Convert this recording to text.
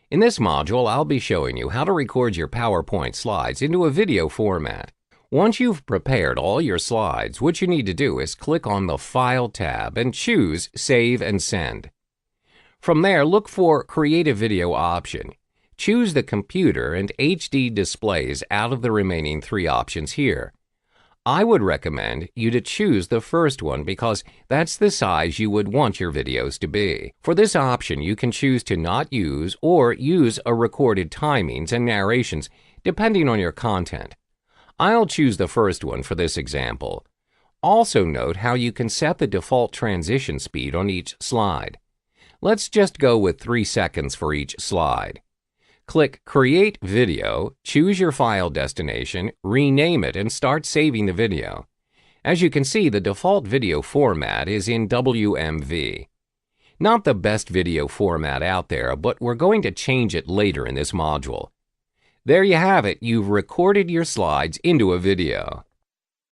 In this module, I'll be showing you how to record your PowerPoint slides into a video format. Once you've prepared all your slides, what you need to do is click on the File tab and choose Save and Send. From there, look for Create a Video option. Choose the Computer and HD Displays out of the remaining three options here. I would recommend you to choose the first one because that's the size you would want your videos to be. For this option, you can choose to not use or use a recorded timings and narrations depending on your content. I'll choose the first one for this example. Also note how you can set the default transition speed on each slide. Let's just go with 3 seconds for each slide. Click Create Video, choose your file destination, rename it, and start saving the video. As you can see, the default video format is in WMV. Not the best video format out there, but we're going to change it later in this module. There you have it, you've recorded your slides into a video.